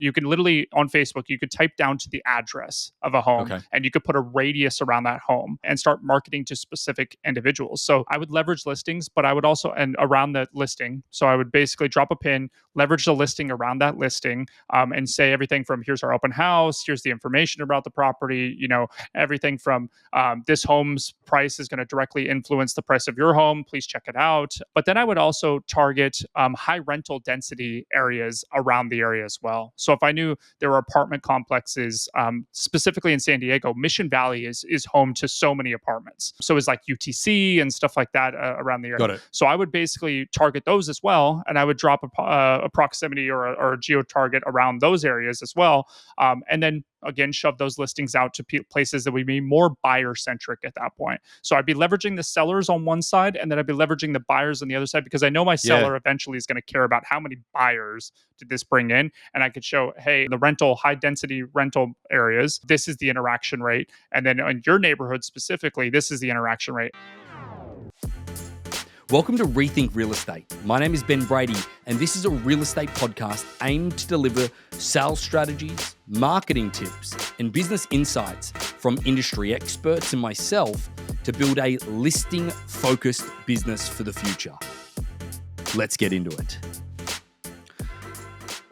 You can literally on Facebook, you could type down to the address of a home Okay. and you could put a radius around that home and start marketing to specific individuals. So I would leverage listings, but I would also, and around the listing. So I would basically drop a pin, leverage the listing around that listing, and say everything from here's our open house, here's the information about the property, everything from this home's price is going to directly influence the price of your home. Please check it out. But then I would also target high rental density areas around the area as well. So if I knew there were apartment complexes, specifically in San Diego, Mission Valley is home to so many apartments. So it's like UTC and stuff like that around the area. Got it. So I would basically target those as well, and I would drop a proximity or a geo target around those areas as well, and then again shove those listings out to places that would be more buyer centric at that point. So I'd be leveraging the sellers on one side, and then I'd be leveraging the buyers on the other side, because I know my seller eventually is going to care about how many buyers did this bring in, and I could show, hey, the rental high density rental areas, this is the interaction rate, and then in your neighborhood specifically, this is the interaction rate. Welcome to Rethink Real Estate. My name is Ben Brady, and this is a real estate podcast aimed to deliver sales strategies, marketing tips, and business insights from industry experts and myself to build a listing-focused business for the future. Let's get into it.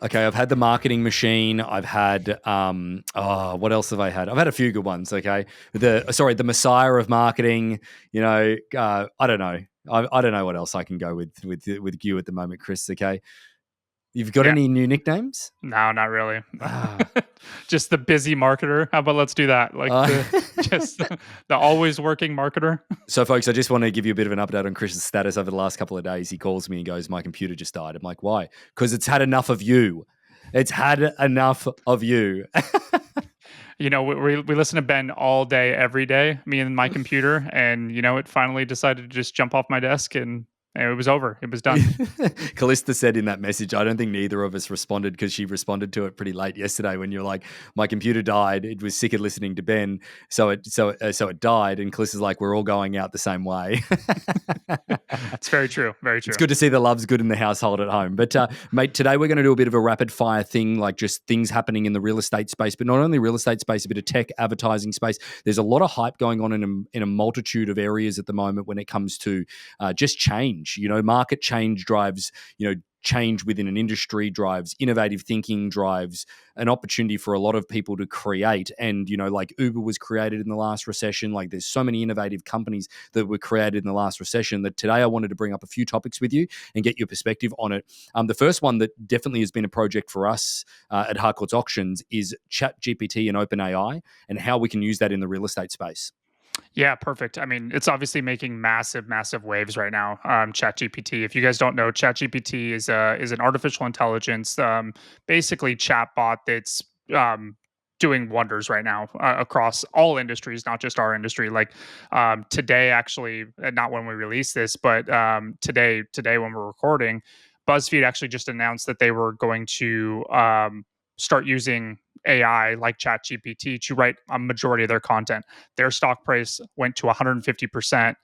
Okay, I've had the marketing machine. I've had, what else have I had? I've had a few good ones, okay? The Messiah of marketing, I don't know. I don't know what else I can go with you at the moment, Chris, okay? You've got any new nicknames? No, not really. Just the busy marketer. How about let's do that? Just the always working marketer. So, folks, I just want to give you a bit of an update on Chris's status over the last couple of days. He calls me and goes, my computer just died. I'm like, why? Because it's had enough of you. It's had enough of you. We listen to Ben all day, every day, me and my computer. And, it finally decided to just jump off my desk and it was over. It was done. Callista said in that message, I don't think neither of us responded because she responded to it pretty late yesterday when you're like, my computer died. It was sick of listening to Ben. So it died. And Callista's like, we're all going out the same way. It's very true. Very true. It's good to see the love's good in the household at home. But mate, today we're going to do a bit of a rapid fire thing, like just things happening in the real estate space, but not only real estate space, a bit of tech advertising space. There's a lot of hype going on in a multitude of areas at the moment when it comes to just change. Market change drives, change within an industry, drives innovative thinking, drives an opportunity for a lot of people to create. And, like Uber was created in the last recession. Like there's so many innovative companies that were created in the last recession that today I wanted to bring up a few topics with you and get your perspective on it. The first one that definitely has been a project for us at Harcourts Auctions is ChatGPT and OpenAI and how we can use that in the real estate space. Yeah, perfect. I mean, it's obviously making massive, massive waves right now. ChatGPT. If you guys don't know, ChatGPT is an artificial intelligence, basically chatbot that's doing wonders right now across all industries, not just our industry. Like today, actually, not when we release this, but today when we're recording, BuzzFeed actually just announced that they were going to start using AI like ChatGPT to write a majority of their content. Their stock price went to 150%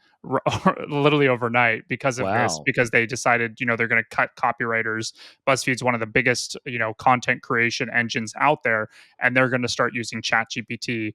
literally overnight because of this, because they decided, they're going to cut copywriters. BuzzFeed's one of the biggest, content creation engines out there, and they're going to start using ChatGPT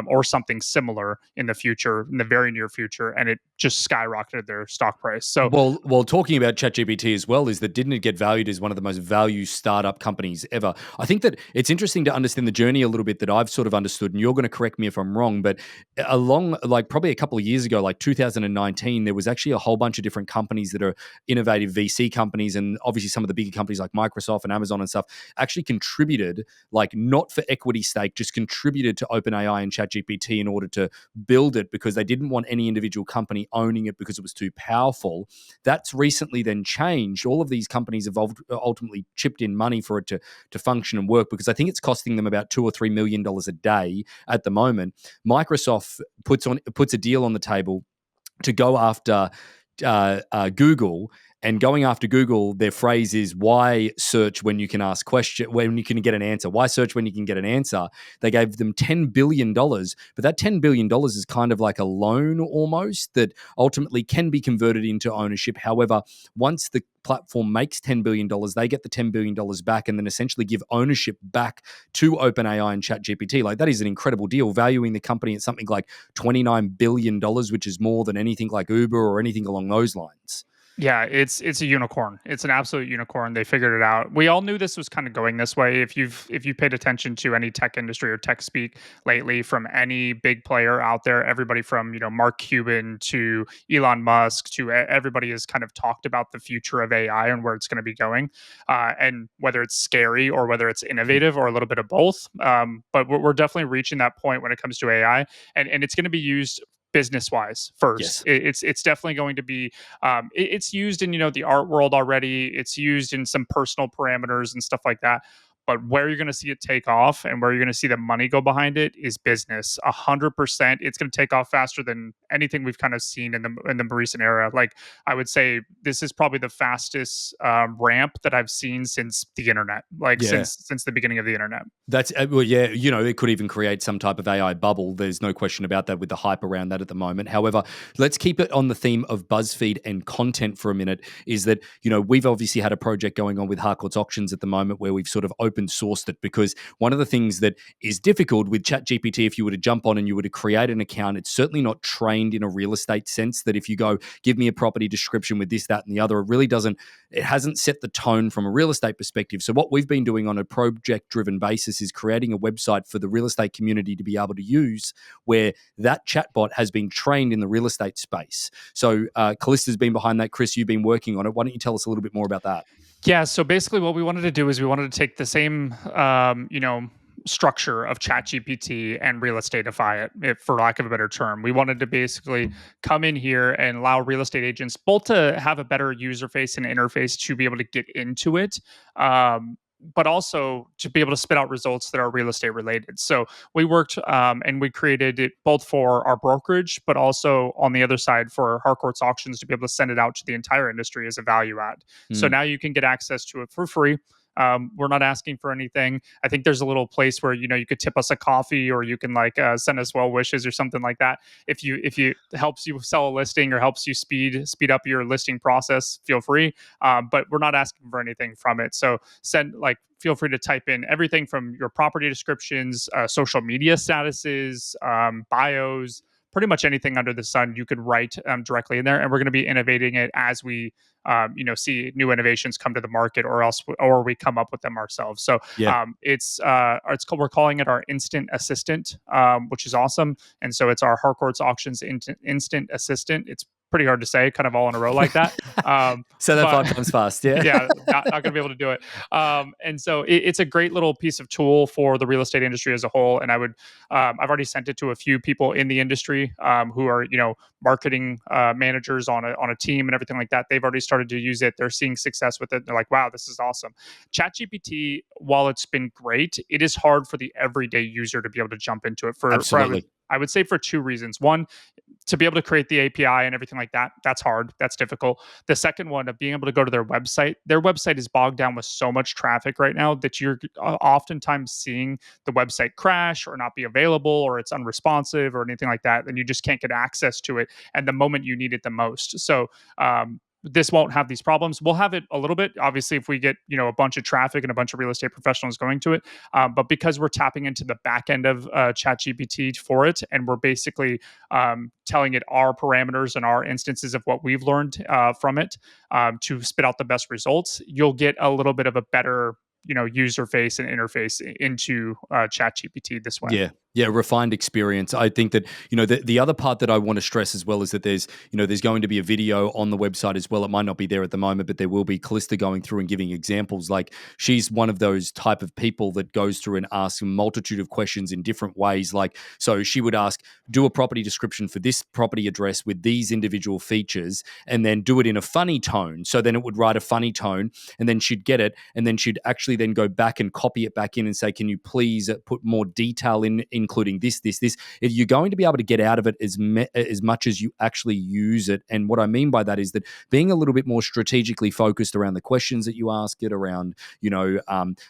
or something similar in the future, in the very near future, and it just skyrocketed their stock price. So, well, talking about ChatGPT as well, is that didn't it get valued as one of the most valued startup companies ever? I think that it's interesting to understand the journey a little bit that I've sort of understood, and you're going to correct me if I'm wrong, but along like probably a couple of years ago, like 2019, there was actually a whole bunch of different companies that are innovative VC companies, and obviously some of the bigger companies like Microsoft and Amazon and stuff actually contributed, like not for equity stake, just contributed to OpenAI and ChatGPT in order to build it because they didn't want any individual company owning it because it was too powerful. That's recently then changed. All of these companies have ultimately chipped in money for it to function and work, because I think it's costing them about $2 or $3 million a day at the moment. Microsoft puts a deal on the table to go after Google And going after Google, their phrase is, why search when you can ask question, when you can get an answer? Why search when you can get an answer? They gave them $10 billion, but that $10 billion is kind of like a loan almost that ultimately can be converted into ownership. However, once the platform makes $10 billion, they get the $10 billion back and then essentially give ownership back to OpenAI and ChatGPT. Like, that is an incredible deal, valuing the company at something like $29 billion, which is more than anything like Uber or anything along those lines. Yeah, it's a unicorn. It's an absolute unicorn. They figured it out. We all knew this was kind of going this way. If you've paid attention to any tech industry or tech speak lately from any big player out there, everybody from Mark Cuban to Elon Musk to everybody has kind of talked about the future of AI and where it's going to be going, and whether it's scary or whether it's innovative or a little bit of both. But we're definitely reaching that point when it comes to AI, and it's going to be used business wise first. Yes. It's definitely going to be it's used in the art world already. It's used in some personal parameters and stuff like that. But where you're going to see it take off and where you're going to see the money go behind it is business. 100%. It's going to take off faster than anything we've kind of seen in the recent era. Like, I would say this is probably the fastest ramp that I've seen since the internet. Like, Yeah. since the beginning of the internet. That's well, yeah. It could even create some type of AI bubble. There's no question about that with the hype around that at the moment. However, let's keep it on the theme of BuzzFeed and content for a minute. Is that we've obviously had a project going on with Harcourts Auctions at the moment where we've sort of open sourced it, because one of the things that is difficult with ChatGPT, if you were to jump on and you were to create an account, it's certainly not trained in a real estate sense. That if you go give me a property description with this, that, and the other, it really doesn't. It hasn't set the tone from a real estate perspective. So what we've been doing on a project-driven basis is creating a website for the real estate community to be able to use, where that chatbot has been trained in the real estate space. So Callista's been behind that. Chris, you've been working on it. Why don't you tell us a little bit more about that? Yeah, so basically what we wanted to do is we wanted to take the same structure of ChatGPT and real estateify it, for lack of a better term. We wanted to basically come in here and allow real estate agents both to have a better user face and interface to be able to get into it. But also to be able to spit out results that are real estate related. So we worked and we created it both for our brokerage, but also on the other side for Harcourts Auctions to be able to send it out to the entire industry as a value add. So Mm. now you can get access to it for free. We're not asking for anything. I think there's a little place where you could tip us a coffee, or you can like send us well wishes or something like that. If you helps you sell a listing or helps you speed up your listing process, feel free. But we're not asking for anything from it. So feel free to type in everything from your property descriptions, social media statuses, bios, pretty much anything under the sun you could write directly in there, and we're going to be innovating it as we see new innovations come to the market, or we come up with them ourselves. So Yeah. we're calling it our instant assistant, which is awesome. And so it's our Harcourts Auctions instant assistant. It's pretty hard to say, kind of all in a row like that. Say that But 5 times fast. Yeah. yeah, not going to be able to do it. And so it's a great little piece of tool for the real estate industry as a whole. And I've already sent it to a few people in the industry who are, marketing managers on a team and everything like that. They've already started to use it. They're seeing success with it. They're like, wow, this is awesome. ChatGPT, while it's been great, it is hard for the everyday user to be able to jump into it Absolutely. I would say for two reasons. One, to be able to create the API and everything like that, that's hard. That's difficult. The second one of being able to go to their website is bogged down with so much traffic right now that you're oftentimes seeing the website crash or not be available, or it's unresponsive or anything like that. And you just can't get access to it and the moment you need it the most. So, this won't have these problems. We'll have it a little bit, obviously, if we get a bunch of traffic and a bunch of real estate professionals going to it. But because we're tapping into the back end of ChatGPT for it, and we're basically telling it our parameters and our instances of what we've learned from it to spit out the best results, you'll get a little bit of a better user face and interface into ChatGPT this way. Yeah. Yeah, refined experience. I think that, the other part that I want to stress as well is that there's going to be a video on the website as well. It might not be there at the moment, but there will be Callista going through and giving examples. Like, she's one of those type of people that goes through and asks a multitude of questions in different ways. Like, so she would ask, do a property description for this property address with these individual features, and then do it in a funny tone. So then it would write a funny tone, and then she'd get it, and then she'd actually then go back and copy it back in and say, can you please put more detail in including this, this, this. If you're going to be able to get out of it as much as you actually use it. And what I mean by that is that being a little bit more strategically focused around the questions that you ask it, around,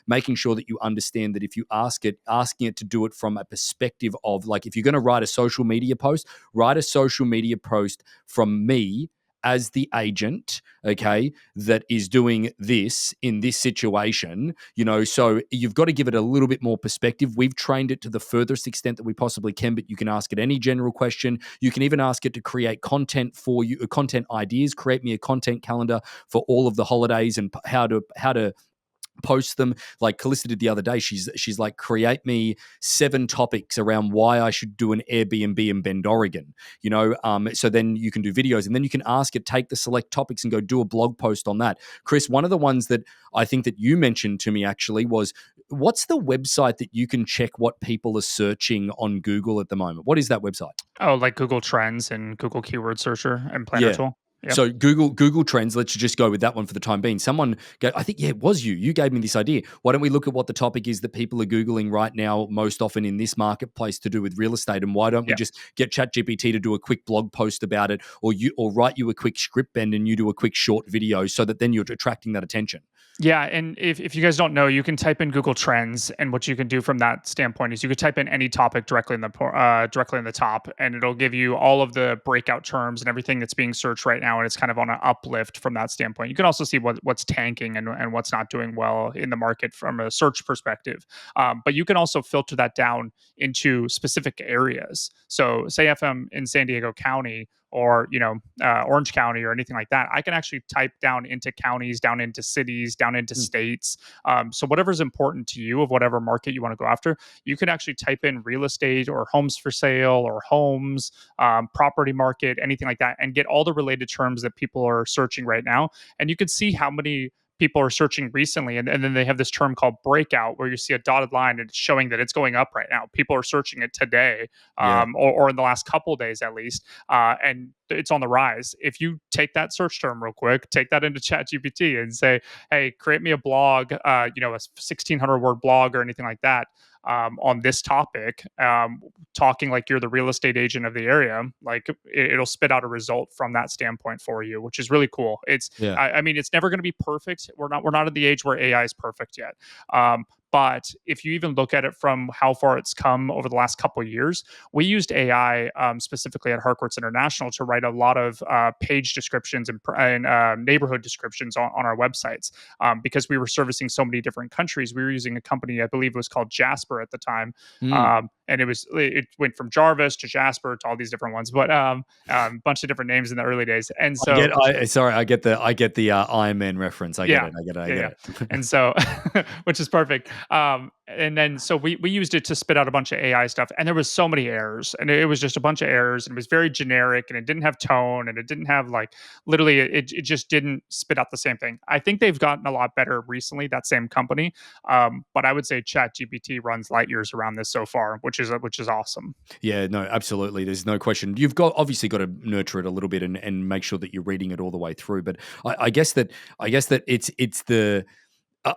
making sure that you understand that if you asking it to do it from a perspective of, like, if you're going to write a social media post, write a social media post from me as the agent, okay, that is doing this in this situation, so you've got to give it a little bit more perspective. We've trained it to the furthest extent that we possibly can, but you can ask it any general question. You can even ask it to create content for you, content ideas, create me a content calendar for all of the holidays and how to post them. Like Calista did the other day, she's like, create me 7 topics around why I should do an Airbnb in Bend, Oregon. So then you can do videos, and then you can ask it, take the select topics and go do a blog post on that. Chris, one of the ones that I think that you mentioned to me actually was, what's the website that you can check what people are searching on Google at the moment? What is that website? Oh, like Google Trends and Google Keyword Searcher and Planner Yeah. Tool. Yep. So Google Trends, let's just go with that one for the time being. Someone I think, yeah, it was you. You gave me this idea. Why don't we look at what the topic is that people are Googling right now most often in this marketplace to do with real estate? And why don't we Yeah. just get ChatGPT to do a quick blog post about it, or write you a quick script bend and you do a quick short video, so that then you're attracting that attention. Yeah, and if you guys don't know, you can type in Google Trends, and what you can do from that standpoint is you could type in any topic directly in the top, and it'll give you all of the breakout terms and everything that's being searched right now, and it's kind of on an uplift from that standpoint. You can also see what's tanking and what's not doing well in the market from a search perspective. But you can also filter that down into specific areas. So, say if I'm in San Diego County, or Orange County or anything like that, I can actually type down into counties, down into cities, down into Mm. states. So whatever's important to you of whatever market you want to go after, you can actually type in real estate or homes for sale or homes, property market, anything like that, and get all the related terms that people are searching right now. And you can see how many people are searching recently, and then they have this term called breakout, where you see a dotted line and it's showing that it's going up right now. People are searching it today, Yeah. or in the last couple of days at least, and it's on the rise. If you take that search term real quick, take that into ChatGPT and say, "Hey, create me a blog, a 1,600 word blog or anything like that." On this topic, talking like you're the real estate agent of the area, like it'll spit out a result from that standpoint for you, which is really cool. Yeah. I mean, it's never going to be perfect. We're not at the age where AI is perfect yet. But if you even look at it from how far it's come over the last couple of years, we used AI, specifically at Harcourts International, to write a lot of page descriptions and neighborhood descriptions on our websites, because we were servicing so many different countries. We were using a company, I believe it was called Jasper at the time, Mm. and it went from Jarvis to Jasper to all these different ones, but a bunch of different names in the early days. And so I get the Iron Man reference. I get yeah. it. I get it. I Yeah, get yeah. it. And so which is perfect. And then so we used it to spit out a bunch of AI stuff, and there was so many errors, and it was just a bunch of errors, and it was very generic, and it didn't have tone, and it didn't have, like, literally it just didn't spit out the same thing. I think they've gotten a lot better recently, that same company. But I would say ChatGPT runs light years around this so far, which is awesome. Yeah, no, absolutely. There's no question. You've obviously got to nurture it a little bit and make sure that you're reading it all the way through. But I guess that it's the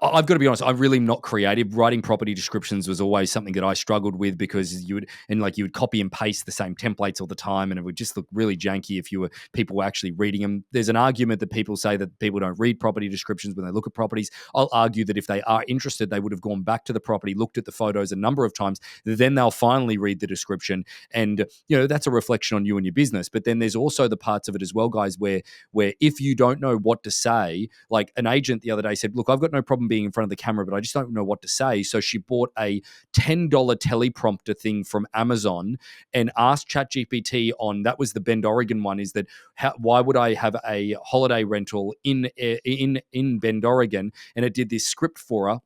I've got to be honest. I'm really not creative. Writing property descriptions was always something that I struggled with, because you would copy and paste the same templates all the time, and it would just look really janky if people were actually reading them. There's an argument that people say that people don't read property descriptions when they look at properties. I'll argue that if they are interested, they would have gone back to the property, looked at the photos a number of times, then they'll finally read the description, and that's a reflection on you and your business. But then there's also the parts of it as well, guys, where if you don't know what to say, like an agent the other day said, look, I've got no problem being in front of the camera, but I just don't know what to say. So she bought a $10 teleprompter thing from Amazon and asked ChatGPT on, that was the Bend, Oregon one, is that why would I have a holiday rental in Bend, Oregon? And it did this script for her,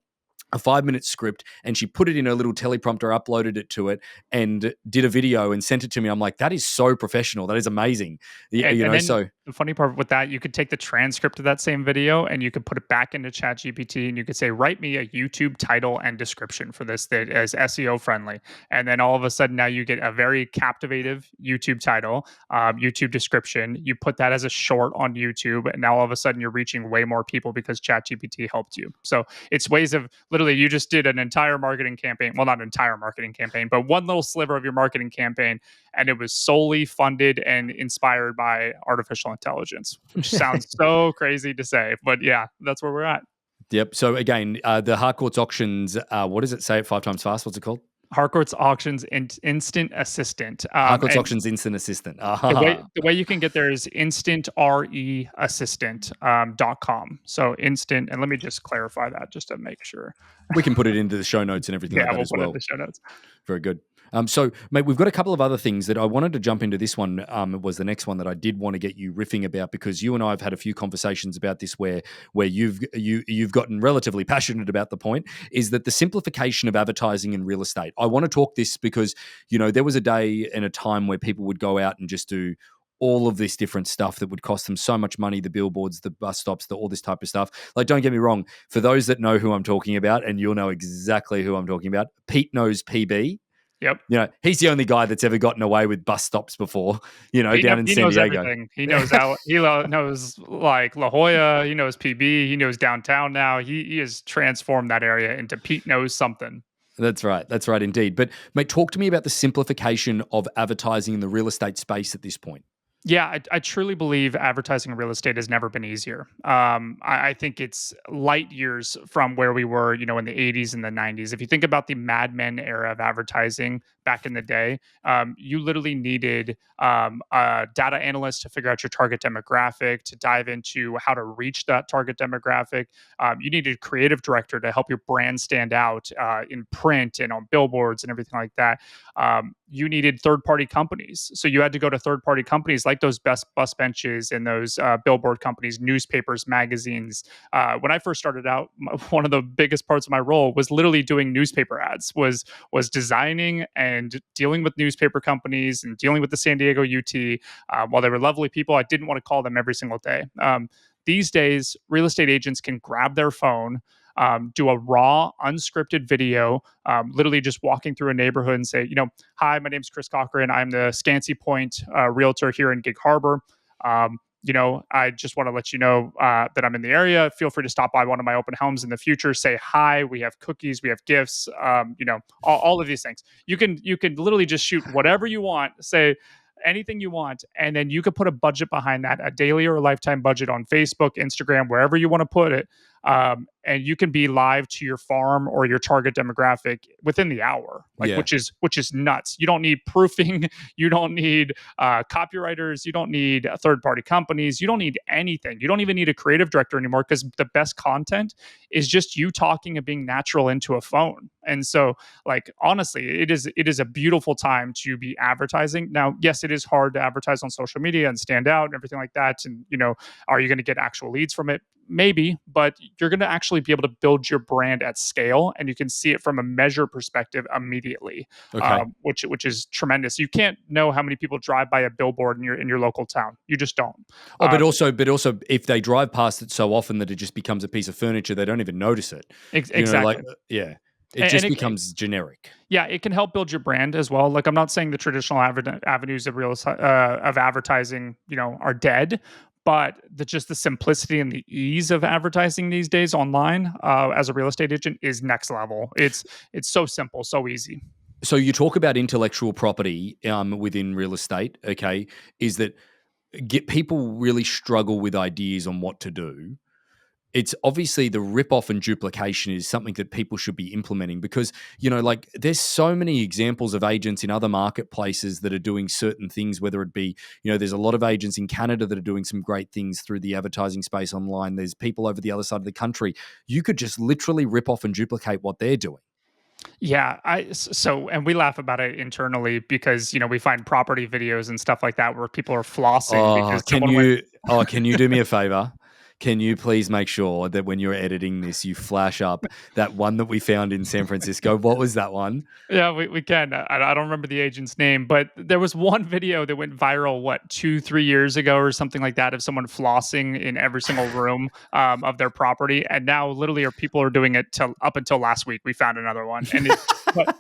a 5-minute script, and she put it in her little teleprompter, uploaded it to it, and did a video and sent it to me. I'm like, that is so professional. That is amazing. And then So the funny part with that, you could take the transcript of that same video and you could put it back into ChatGPT, and you could say, write me a YouTube title and description for this that is SEO friendly. And then all of a sudden now you get a very captivative YouTube title, YouTube description. You put that as a short on YouTube, and now all of a sudden you're reaching way more people because ChatGPT helped you. So it's ways of literally literally you just did an entire marketing campaign. Well, not an entire marketing campaign, but one little sliver of your marketing campaign, and it was solely funded and inspired by artificial intelligence, which sounds so crazy to say, but yeah, that's where we're at. Yep. So again, the Harcourts Auctions, what does it say it 5 times fast? What's it called? Harcourts Auctions Instant Assistant, Harcourts and Auctions Instant Assistant. the way you can get there is instantreassistant .com. So instant, and let me just clarify that just to make sure. We can put it into the show notes and everything like Yeah, that we'll as put it in well. the show notes. Very good. So, mate, we've got a couple of other things that I wanted to jump into. This one was the next one that I did want to get you riffing about, because you and I have had a few conversations about this where you've gotten relatively passionate about the point, is that the simplification of advertising in real estate. I want to talk this because, there was a day and a time where people would go out and just do all of this different stuff that would cost them so much money, the billboards, the bus stops, all this type of stuff. Like, don't get me wrong, for those that know who I'm talking about, and you'll know exactly who I'm talking about, Pete knows PB. Yep. He's the only guy that's ever gotten away with bus stops before, down in He San knows Diego. everything. He knows how knows like La Jolla. He knows PB. He knows downtown now. He has transformed that area into Pete knows something. That's right. That's right indeed. But mate, talk to me about the simplification of advertising in the real estate space at this point. Yeah, I truly believe advertising in real estate has never been easier. I think it's light years from where we were, in the 80s and the 90s. If you think about the Mad Men era of advertising back in the day, you literally needed a data analyst to figure out your target demographic, to dive into how to reach that target demographic. You needed a creative director to help your brand stand out in print and on billboards and everything like that. You needed third-party companies. So you had to go to third-party companies like those best bus benches and those billboard companies, newspapers, magazines. When I first started out, one of the biggest parts of my role was literally doing newspaper ads, was designing and dealing with newspaper companies and dealing with the San Diego UT. While they were lovely people, I didn't want to call them every single day. These days, real estate agents can grab their phone, do a raw, unscripted video, literally just walking through a neighborhood and say, hi, my name's Chris Cochran. I'm the Scancy Point realtor here in Gig Harbor. I just want to let you know that I'm in the area. Feel free to stop by one of my open homes in the future. Say hi. We have cookies. We have gifts. All of these things. You can literally just shoot whatever you want. Say anything you want, and then you could put a budget behind that, a daily or a lifetime budget on Facebook, Instagram, wherever you want to put it. And you can be live to your farm or your target demographic within the hour, like Yeah. which is nuts. You don't need proofing, you don't need copywriters, you don't need third party companies, you don't need anything. You don't even need a creative director anymore, because the best content is just you talking and being natural into a phone. And so, like, honestly, it is a beautiful time to be advertising. Now, yes, it is hard to advertise on social media and stand out and everything like that. And are you going to get actual leads from it? Maybe, but you're going to actually be able to build your brand at scale, and you can see it from a measure perspective immediately, Okay. which is tremendous. You can't know how many people drive by a billboard in your local town. You just don't. Oh, Uh, but also, if they drive past it so often that it just becomes a piece of furniture, they don't even notice it. exactly. Yeah, it And just it, becomes generic. yeah, it can help build your brand as well. Like, I'm not saying the traditional avenues of of advertising, are dead, but just the simplicity and the ease of advertising these days online as a real estate agent is next level. It's so simple, so easy. So you talk about intellectual property within real estate. Okay, is that get people really struggle with ideas on what to do? It's obviously the rip-off and duplication is something that people should be implementing, because, like, there's so many examples of agents in other marketplaces that are doing certain things, whether it be, there's a lot of agents in Canada that are doing some great things through the advertising space online. There's people over the other side of the country. You could just literally rip off and duplicate what they're doing. Yeah, and we laugh about it internally because we find property videos and stuff like that where people are flossing Oh, because someone went. can you do me a favor? Can you please make sure that when you're editing this, you flash up that one that we found in San Francisco? What was that one? Yeah, we can. I don't remember the agent's name, but there was one video that went viral, what, 2, 3 years ago or something like that, of someone flossing in every single room of their property. And now, literally, people are doing it till up until last week. We found another one, and but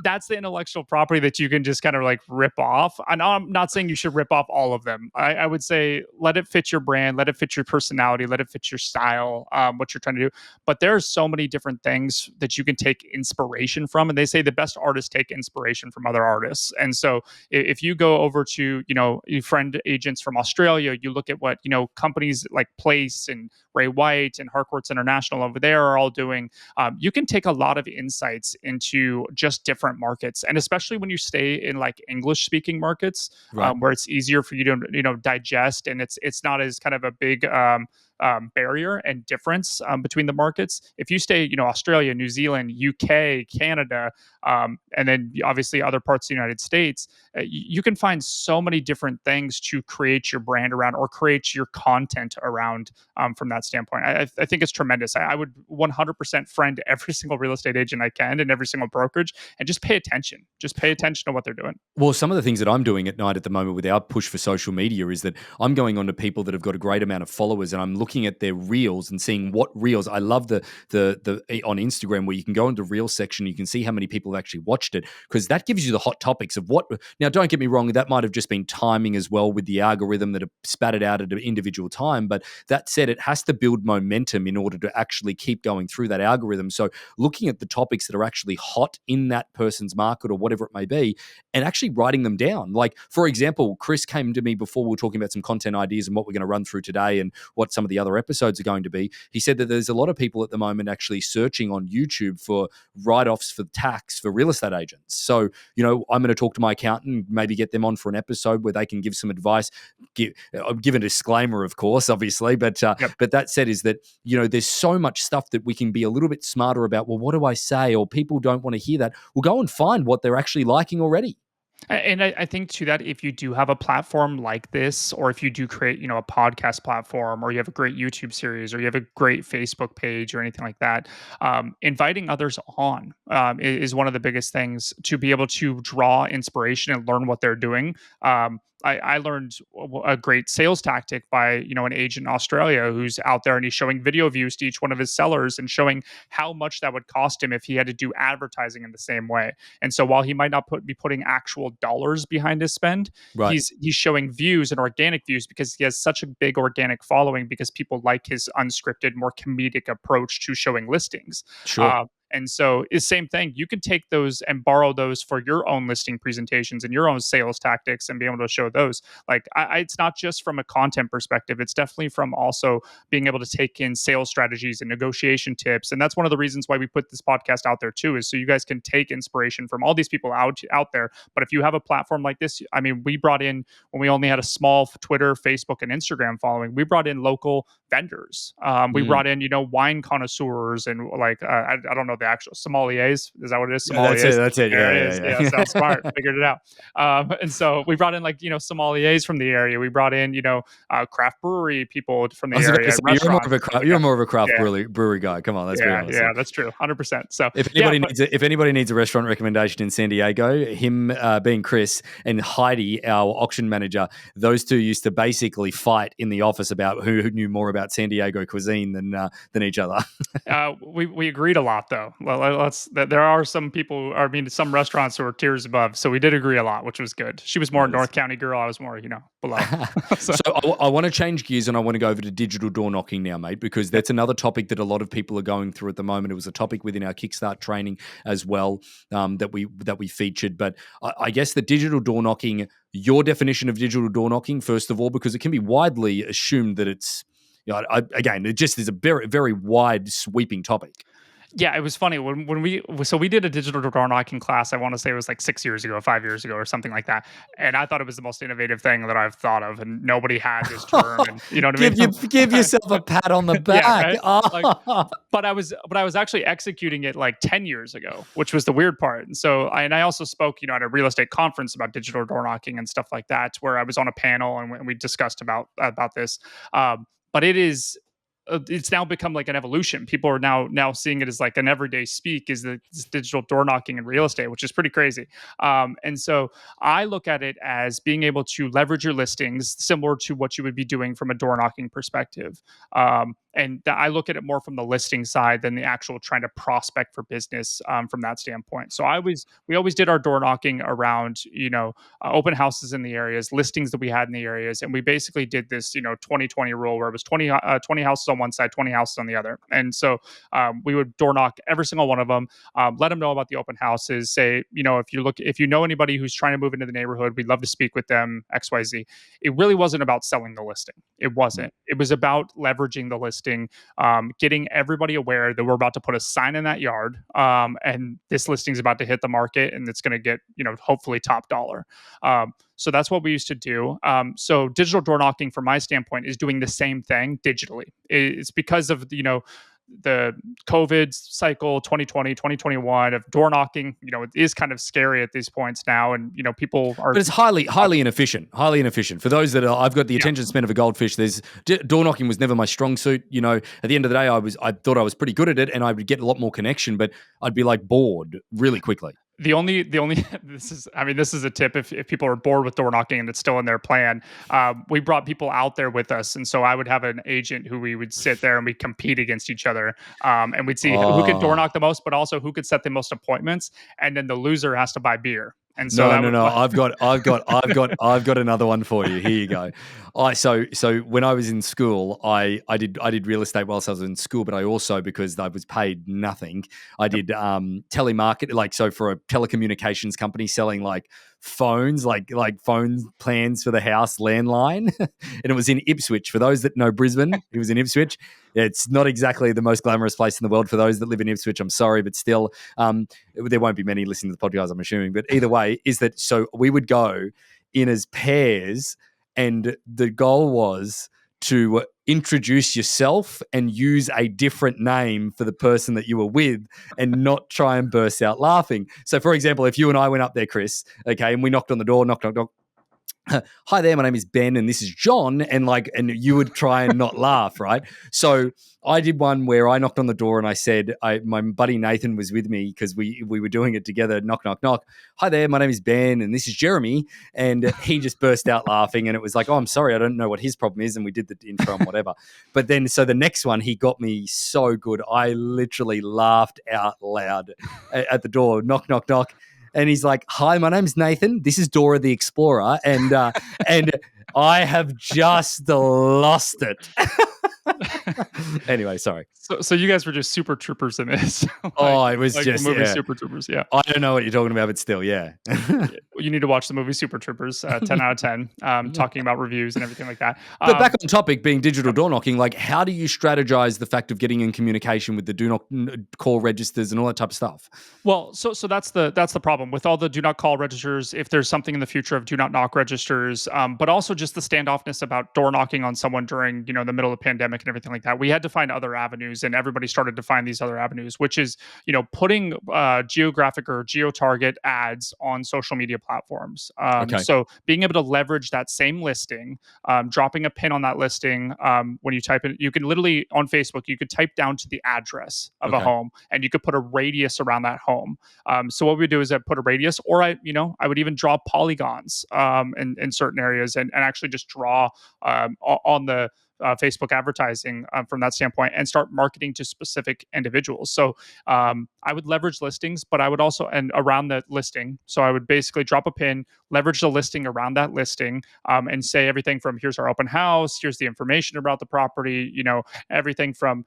that's the intellectual property that you can just kind of like rip off. And I'm not saying you should rip off all of them. I would say let it fit your brand, let it fit your personality, let it fit your style, what you're trying to do. But there's so many different things that you can take inspiration from. And they say the best artists take inspiration from other artists. And so if you go over to, your friend agents from Australia, you look at what, companies like Place and Ray White and Harcourts International over there are all doing. You can take a lot of insights into just different markets, and especially when you stay in like English speaking markets, Right. where it's easier for you to digest, and it's not as kind of a big barrier and difference between the markets. If you stay, Australia, New Zealand, UK, Canada, and then obviously other parts of the United States, you can find so many different things to create your brand around or create your content around from that standpoint. I think it's tremendous. I would 100% friend every single real estate agent I can and every single brokerage and just pay attention. Just pay attention to what they're doing. Well, some of the things that I'm doing at night at the moment with our push for social media is that I'm going on to people that have got a great amount of followers, and I'm looking at their reels and seeing what reels. I love the on Instagram where you can go into reel section, you can see how many people have actually watched it, because that gives you the hot topics of what. Now, don't get me wrong, that might have just been timing as well with the algorithm that have spat it out at an individual time. But that said, it has to build momentum in order to actually keep going through that algorithm. So looking at the topics that are actually hot in that person's market or whatever it may be, and actually writing them down. Like, for example, Chris came to me before we were talking about some content ideas and what we're going to run through today and what some of the other episodes are going to be. He said that there's a lot of people at the moment actually searching on YouTube for write-offs for tax for real estate agents. So, I'm going to talk to my accountant, maybe get them on for an episode where they can give some advice, give a disclaimer, of course, obviously. But Yep. but that said is that, there's so much stuff that we can be a little bit smarter about. Well, what do I say? Or people don't want to hear that. We'll go and find what they're actually liking already. And I think too that if you do have a platform like this, or if you do create, a podcast platform, or you have a great YouTube series, or you have a great Facebook page, or anything like that, inviting others on is one of the biggest things to be able to draw inspiration and learn what they're doing. I learned a great sales tactic by an agent in Australia who's out there and he's showing video views to each one of his sellers and showing how much that would cost him if he had to do advertising in the same way. And so while he might not be putting actual dollars behind his spend, Right. he's showing views and organic views because he has such a big organic following because people like his unscripted, more comedic approach to showing listings. Sure. And so it's the same thing. You can take those and borrow those for your own listing presentations and your own sales tactics and be able to show those. Like it's not just from a content perspective. It's definitely from also being able to take in sales strategies and negotiation tips. And that's one of the reasons why we put this podcast out there too, is so you guys can take inspiration from all these people out there. But if you have a platform like this, I mean, we brought in, when we only had a small Twitter, Facebook, and Instagram following, we brought in local vendors. We Mm. brought in, wine connoisseurs and like I don't know the actual sommeliers. Is that what it is? Yeah, that's it. Sommeliers. That's it. There Yeah, it is. yeah, Yeah, sounds smart. yeah. Figured it out. And so we brought in like sommeliers from the area. We brought in craft brewery people from I the was about to area, say restaurants, stuff like you're that. more of a craft Yeah, brewery guy. Come on, let's be honest. yeah, that's true, 100%. So If yeah, anybody but needs if anybody needs a restaurant recommendation in San Diego, him being Chris and Heidi, our auction manager, those two used to basically fight in the office about who knew more about San Diego cuisine than each other. we agreed a lot though. Well, there are some people, I mean, some restaurants who are tiers above, so we did agree a lot, which was good. She was more That a is. North County girl. I was more below. So So I want to change gears and I want to go over to digital door knocking now, mate, because yep. that's another topic that a lot of people are going through at the moment. It was a topic within our Kickstart training as well, that we featured. But I guess the digital door knocking, your definition of digital door knocking, first of all, because it can be widely assumed that it's, again, it just is a very, very wide sweeping topic. Yeah, it was funny when we did a digital door knocking class. I want to say it was like 6 years ago, 5 years ago, or something like that. And I thought it was the most innovative thing that I've thought of, and nobody had this term. And you know what I Give mean? yourself a pat on the Yeah, back. right. Like, Oh. but I was actually executing it like 10 years ago, which was the weird part. And so I also spoke, at a real estate conference about digital door knocking and stuff like that, where I was on a panel and we discussed about this. But it's now become like an evolution. People are now seeing it as like an everyday speak, is the this digital door knocking in real estate, which is pretty crazy. And so I look at it as being able to leverage your listings similar to what you would be doing from a door knocking perspective. And I look at it more from the listing side than the actual trying to prospect for business from that standpoint. So we always did our door knocking around, open houses in the areas, listings that we had in the areas, and we basically did this, 2020 rule where it was 20 houses on one side, 20 houses on the other. And so we would door knock every single one of them, let them know about the open houses. Say, if you know anybody who's trying to move into the neighborhood, we'd love to speak with them. X, Y, Z. It really wasn't about selling the listing. It Mm. wasn't. It was about leveraging the listing, getting everybody aware that we're about to put a sign in that yard, and this listing is about to hit the market, and it's going to get, hopefully top dollar. So that's what we used to do. So digital door knocking, from my standpoint, is doing the same thing digitally. It's because of the COVID cycle, 2020, 2021 of door knocking. It is kind of scary at these points now, and people are But it's highly inefficient. Highly inefficient. For those that I've got the yeah. attention span of a goldfish. Door knocking was never my strong suit. At the end of the day, I thought I was pretty good at it, and I would get a lot more connection, but I'd be like bored really quickly. The only this is a tip if people are bored with door knocking and it's still in their plan. We brought people out there with us, and so I would have an agent who we would sit there and we'd compete against each other, and we'd see who could door knock Oh. the most, but also who could set the most appointments, and then the loser has to buy beer. And so No, that no, was no. I've got another one for you. Here you go. So when I was in school, I did real estate whilst I was in school, but I also, because I was paid nothing, I did telemarket, like, so for a telecommunications company selling like phones, like phone plans for the house landline, and it was in Ipswich. For those that know Brisbane, it was in Ipswich. It's not exactly the most glamorous place in the world for those that live in Ipswich. I'm sorry, but still, there won't be many listening to the podcast, I'm assuming. But either way, is that so we would go in as pairs, and the goal was to introduce yourself and use a different name for the person that you were with, and not try and burst out laughing. So, for example, if you and I went up there, Chris, okay, and we knocked on the door, knock, knock, knock. Hi there, my name is Ben, and this is John, and you would try and not laugh, right? So I did one where I knocked on the door and I said, my buddy Nathan was with me because we were doing it together. Knock, knock, knock. Hi there, my name is Ben, and this is Jeremy. And he just burst out laughing, and it was like, oh, I'm sorry, I don't know what his problem is, and we did the intro and whatever. But then, so the next one, he got me so good, I literally laughed out loud at the door. Knock, knock, knock. And he's like, "Hi, my name's Nathan. This is Dora the Explorer, and I have just lost it." Anyway, sorry. so you guys were just super troopers in this, like Oh, it was like the just, movie yeah. Super Troopers. Yeah. I don't know what you're talking about, but still, yeah. You need to watch the movie Super Troopers. 10 out of 10. Talking about reviews and everything like that. But back on topic, being digital door knocking, like, how do you strategize the fact of getting in communication with the do not call registers and all that type of stuff? Well, so that's the problem with all the do not call registers. If there's something in the future of do not knock registers, but also just the standoffness about door knocking on someone during the middle of the pandemic and everything like that. We had to find other avenues, and everybody started to find these other avenues, which is putting geographic or geo target ads on social media platforms. Okay. So being able to leverage that same listing, dropping a pin on that listing, when you type it, you can literally on Facebook you could type down to the address of a Okay. home, and you could put a radius around that home. So what we do is I put a radius, or I would even draw polygons in certain areas, and actually just draw on the Facebook advertising from that standpoint, and start marketing to specific individuals. So I would leverage listings, but I would also, and around the listing. So I would basically drop a pin, leverage the listing around that listing, and say everything from here's our open house, here's the information about the property, everything from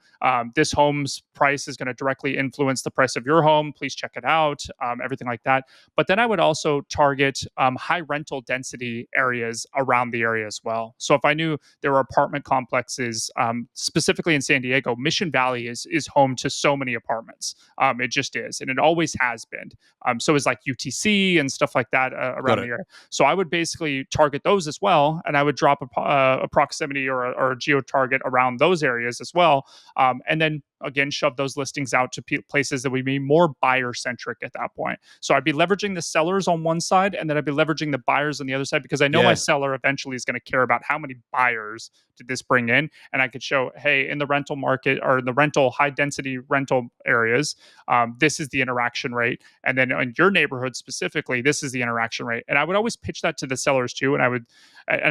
this home's price is going to directly influence the price of your home. Please check it out, everything like that. But then I would also target high rental density areas around the area as well. So if I knew there were apartment complexes, specifically in San Diego, Mission Valley is home to so many apartments. It just is, and it always has been. So is like UTC and stuff like that Got around the it. area. So I would basically target those as well, and I would drop a proximity or a geo target around those areas as well, and then again shove those listings out to places that would be more buyer centric at that point. So I'd be leveraging the sellers on one side, and then I'd be leveraging the buyers on the other side, because I know my Yeah. seller eventually is going to care about how many buyers did this bring in. And I could show, hey, in the rental market, or in the rental high density rental areas, this is the interaction rate. And then in your neighborhood specifically, this is the interaction rate. And I would always pitch that to the sellers too. And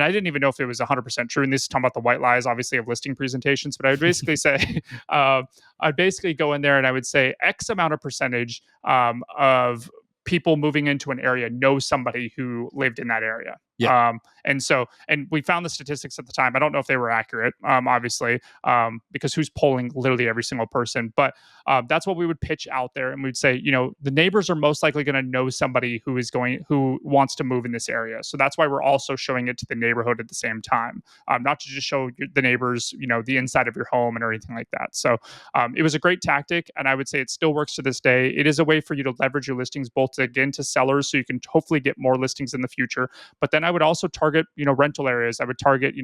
I didn't even know if it was 100% true. And this is talking about the white lies, obviously, of listing presentations. But I would basically say, uh, I'd basically go in there and I would say X amount of percentage of people moving into an area know somebody who lived in that area. Yeah. And we found the statistics at the time. I don't know if they were accurate, obviously, because who's polling literally every single person? But that's what we would pitch out there, and we'd say, the neighbors are most likely going to know somebody who wants to move in this area. So that's why we're also showing it to the neighborhood at the same time, not to just show the neighbors, the inside of your home and everything like that. So it was a great tactic, and I would say it still works to this day. It is a way for you to leverage your listings both again to sellers, so you can hopefully get more listings in the future. But then I would also target, rental areas. I would target,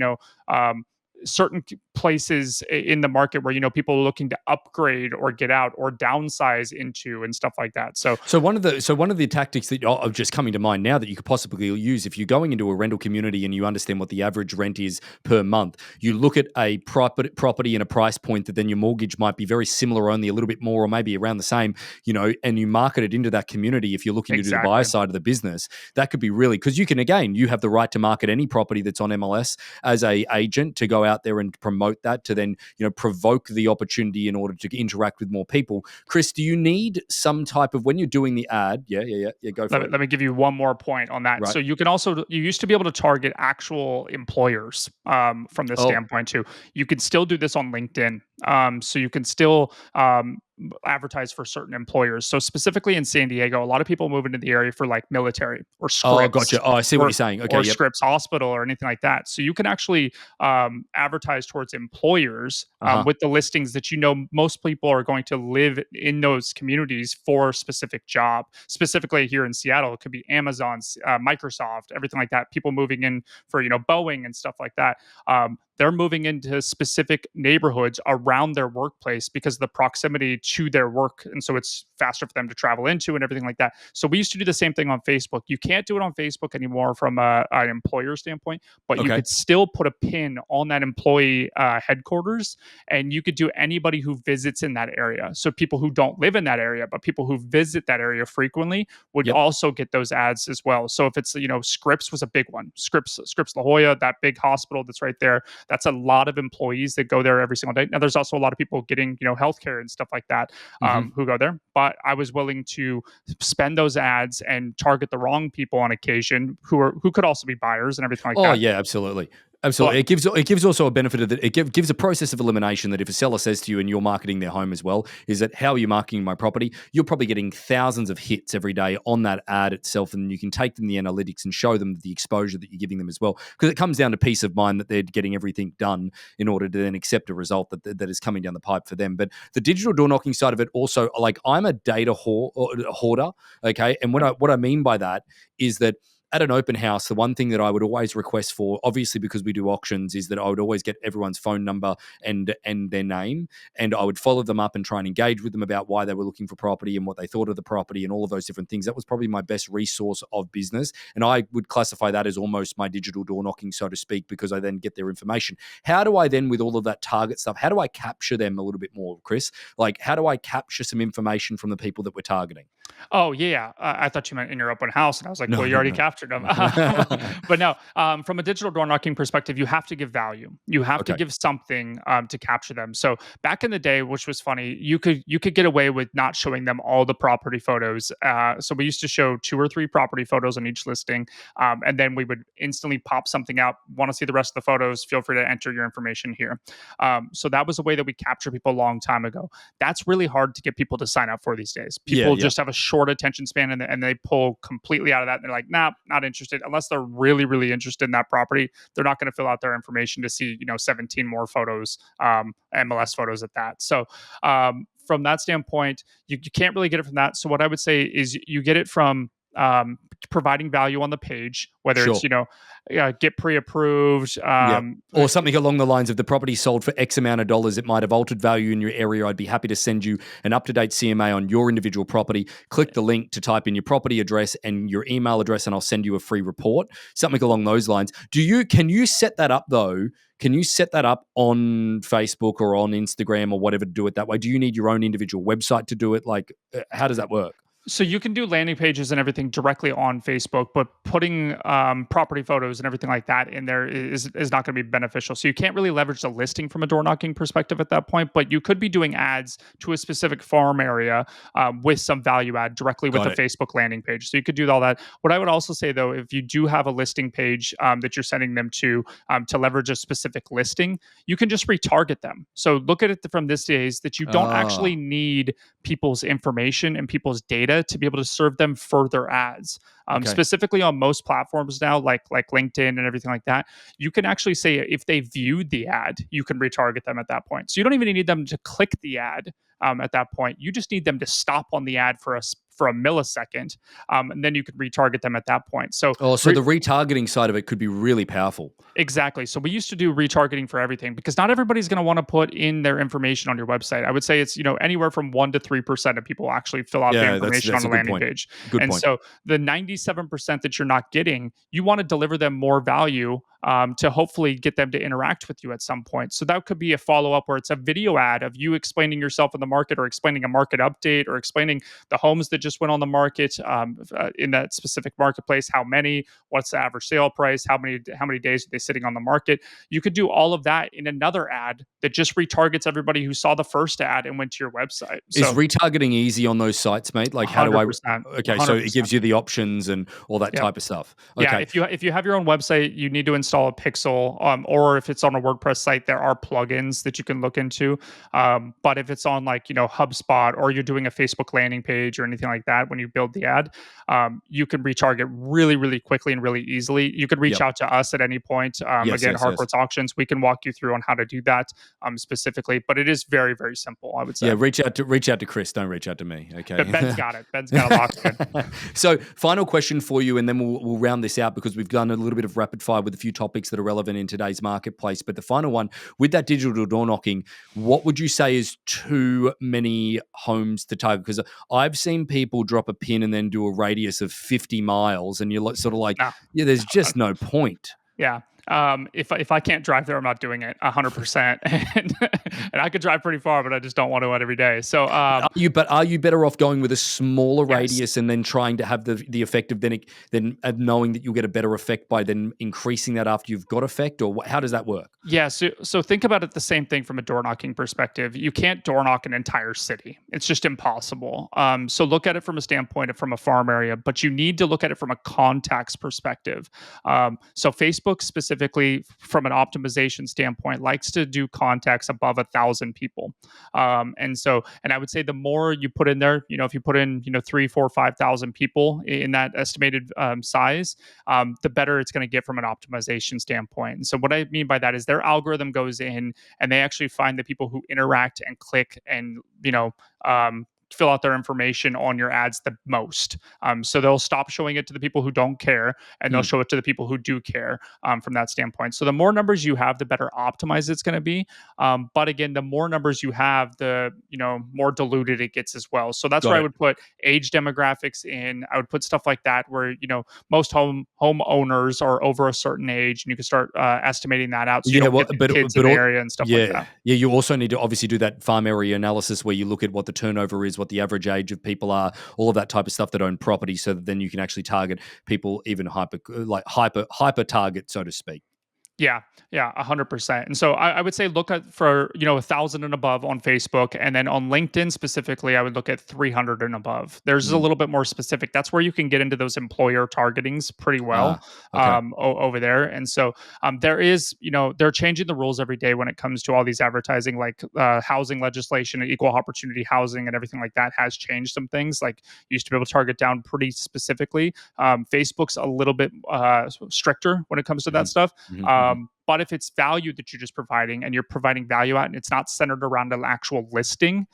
certain places in the market where people are looking to upgrade or get out or downsize into and stuff like that. So So one of the tactics that are just coming to mind now that you could possibly use if you're going into a rental community and you understand what the average rent is per month, you look at a property and a price point that then your mortgage might be very similar, only a little bit more or maybe around the same, and you market it into that community. If you're looking to do the buyer exactly. side of the business, that could be really, because you have the right to market any property that's on MLS as a agent to go out there and promote that to then provoke the opportunity in order to interact with more people. Chris, do you need some type of, when you're doing the ad? Yeah, go Let for me, it. let me give you one more point on that. Right. So you used to be able to target actual employers from this Oh, standpoint too. You can still do this on LinkedIn. So you can still advertise for certain employers. So specifically in San Diego, a lot of people move into the area for like military or oh, Scripps gotcha. Oh, I see what or you're saying. Okay, or yep. Scripps Hospital or anything like that. So you can actually advertise towards employers Uh-huh. with the listings that most people are going to live in those communities for a specific job. Specifically here in Seattle, it could be Amazon, Microsoft, everything like that. People moving in for Boeing and stuff like that. They're moving into specific neighborhoods around their workplace because of the proximity to their work, and so it's faster for them to travel into and everything like that. So we used to do the same thing on Facebook. You can't do it on Facebook anymore from an employer standpoint, but you Okay. could still put a pin on that employee headquarters, and you could do anybody who visits in that area. So people who don't live in that area, but people who visit that area frequently would Yep. also get those ads as well. So if it's Scripps was a big one, Scripps La Jolla, that big hospital that's right there, that's a lot of employees that go there every single day. Now there's also a lot of people getting healthcare and stuff like that Mhm. who go there. But I was willing to spend those ads and target the wrong people on occasion who could also be buyers and everything like Oh that. yeah, absolutely. But Absolutely. It gives also a benefit of that. Gives a process of elimination that if a seller says to you and you're marketing their home as well, is that how are you marketing my property? You're probably getting thousands of hits every day on that ad itself, and you can take them the analytics and show them the exposure that you're giving them as well. Because it comes down to peace of mind that they're getting everything done in order to then accept a result that is coming down the pipe for them. But the digital door knocking side of it also, like I'm a data hoarder, okay, and what I mean by that is that at an open house, the one thing that I would always request for, obviously because we do auctions, is that I would always get everyone's phone number and their name, and I would follow them up and try and engage with them about why they were looking for property and what they thought of the property and all of those different things. That was probably my best resource of business, and I would classify that as almost my digital door knocking, so to speak, because I then get their information. How do I then, with all of that target stuff, how do I capture them a little bit more, Chris? Like, how do I capture some information from the people that we're targeting? Oh yeah, I thought you meant in your open house, and I was like, No, well, you no, already no. captured them. But no, from a digital door knocking perspective, you have to give value. You have to Okay. give something to capture them. So back in the day, which was funny, you could get away with not showing them all the property photos. So we used to show 2 or 3 property photos on each listing, and then we would instantly pop something out. Want to see the rest of the photos? Feel free to enter your information here. So that was a way that we captured people a long time ago. That's really hard to get people to sign up for these days. Yeah, People yeah. just have a short attention span, and they pull completely out of that. And they're like, nah, not interested. Unless they're really, really interested in that property, they're not going to fill out their information to see, 17 more photos, MLS photos at that. So from that standpoint, you can't really get it from that. So what I would say is you get it from providing value on the page, whether it's Sure. get pre-approved, Yeah. Or something along the lines of the property sold for X amount of dollars. It might have altered value in your area. I'd be happy to send you an up-to-date CMA on your individual property. Click the link to type in your property address and your email address, and I'll send you a free report. Something along those lines. Can you set that up though? Can you set that up on Facebook or on Instagram or whatever to do it that way? Do you need your own individual website to do it? Like, how does that work? So you can do landing pages and everything directly on Facebook, but putting property photos and everything like that in there is not going to be beneficial. So you can't really leverage the listing from a door knocking perspective at that point. But you could be doing ads to a specific farm area with some value add directly with Got a it. Facebook landing page. So you could do all that. What I would also say though, if you do have a listing page that you're sending them to leverage a specific listing, you can just retarget them. So look at it from this days that you don't actually Ah, need people's information and people's data to be able to serve them further ads. okay. Specifically on most platforms now, like LinkedIn and everything like that, you can actually say if they viewed the ad, you can retarget them at that point. So you don't even need them to click the ad at that point. You just need them to stop on the ad for a millisecond, and then you can retarget them at that point. So Oh, so the retargeting side of it could be really powerful. exactly. So we used to do retargeting for everything because not everybody's going to want to put in their information on your website. I would say it's anywhere from 1 to 3% of people actually fill out the Yeah, information on that's a a good landing point. page, Good and point. so the 97% that you're not getting, you want to deliver them more value to hopefully get them to interact with you at some point. So that could be a follow up where it's a video ad of you explaining yourself in the market or explaining a market update or explaining the homes that just went on the market in that specific marketplace, how many, what's the average sale price, how many days are they sitting on the market. You could do all of that in another ad that just retargets everybody who saw the first ad and went to your website. Is So retargeting easy on those sites, mate? Like, how do I? 100%, Okay, so it 100%. gives you the options and all that Yeah. type of stuff. Yeah, Okay, if you have your own website, you need to install a Pixel, or if it's on a WordPress site, there are plugins that you can look into. But if it's on like HubSpot or you're doing a Facebook landing page or anything like that, when you build the ad, you can retarget really really quickly and really easily. You can reach yep, out to us at any point. yes, Again, yes, yes. Harcourts Auctions, we can walk you through on how to do that specifically. But it is very very simple, I would say. Yeah, reach out to Chris. Don't reach out to me. But Okay. Ben's got it. Ben's got it locked in. So, final question for you, and then we'll round this out because we've done a little bit of rapid fire with a few topics that are relevant in today's marketplace. But the final one with that digital door knocking, what would you say is too many homes to target? Because I've seen people drop a pin and then do a radius of 50 miles, and you're sort of like, No, yeah, there's no. just no point. Yeah. If I can't drive there, I'm not doing it 100%. And I could drive pretty far, but I just don't want to every day. So Are you better off going with a smaller yes, radius and then trying to have the effect of then knowing that you'll get a better effect by then increasing that after you've got effect, or how does that work? yeah. So think about it the same thing from a door knocking perspective. You can't door knock an entire city. It's just impossible. So look at it from a standpoint of from a farm area, but you need to look at it from a contacts perspective. So Facebook specifically, from an optimization standpoint, likes to do contacts above 1,000 people. And I would say the more you put in there, if you put in, 3, 4, 5,000 people in that estimated size, the better it's going to get from an optimization standpoint. And so what I mean by that is their algorithm goes in and they actually find the people who interact and click and, fill out their information on your ads the most. So they'll stop showing it to the people who don't care and they'll Hmm, show it to the people who do care from that standpoint. So the more numbers you have, the better optimized it's going to be. But again, the more numbers you have, the more diluted it gets as well. So that's got where I it. would put age demographics in. I would put stuff like that where most homeowners are over a certain age, and you can start estimating that out so you Yeah, don't well, get the but kids in but the all, area and stuff like yeah, that. yeah. You also need to obviously do that farm area analysis where you look at what the turnover is, what the average age of people are, all of that type of stuff that own property, so that then you can actually target people even hyper target, so to speak. Yeah, yeah, 100%. And so I would say look at for 1,000 and above on Facebook, and then on LinkedIn specifically, I would look at 300 and above. There's a Mm. little bit more specific. That's where you can get into those employer targetings pretty well Ah, okay. over there. And so there is, they're changing the rules every day when it comes to all these advertising, like housing legislation, and equal opportunity housing, and everything like that has changed some things. Like you used to be able to target down pretty specifically. Facebook's a little bit stricter when it comes to that Mhm, stuff. mhm, mhm. But if it's value that you're just providing and you're providing value at, and it's not centered around an actual listing,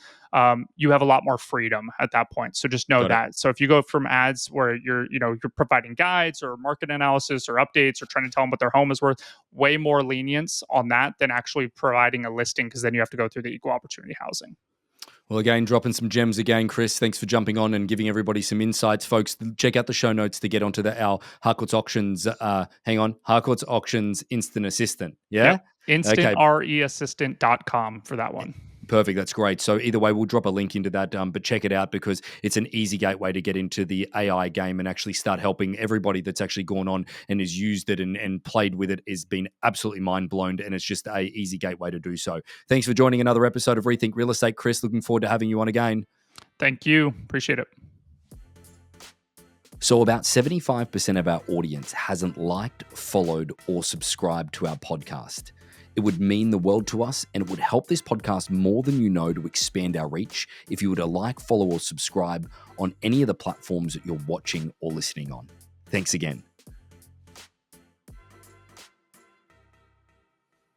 you have a lot more freedom at that point. So just know Got it. that. So if you go from ads where you're providing guides or market analysis or updates or trying to tell them what their home is worth, way more lenience on that than actually providing a listing, because then you have to go through the equal opportunity housing. Well, again, dropping some gems again, Chris. Thanks for jumping on and giving everybody some insights, folks. Check out the show notes to get onto our Harcourts Auctions. Harcourts Auctions Instant Assistant. Yep. Yeah. Okay. InstantREassistant.com for that one. Perfect. That's great. So either way, we'll drop a link into that, but check it out because it's an easy gateway to get into the AI game and actually start helping everybody that's actually gone on and has used it and played with it has been absolutely mind blown. And it's just a easy gateway to do so. Thanks for joining another episode of Rethink Real Estate, Chris. Looking forward to having you on again. Thank you. Appreciate it. So about 75% of our audience hasn't liked, followed, or subscribed to our podcast. It would mean the world to us, and it would help this podcast more than you know to expand our reach if you were to like, follow, or subscribe on any of the platforms that you're watching or listening on. Thanks again.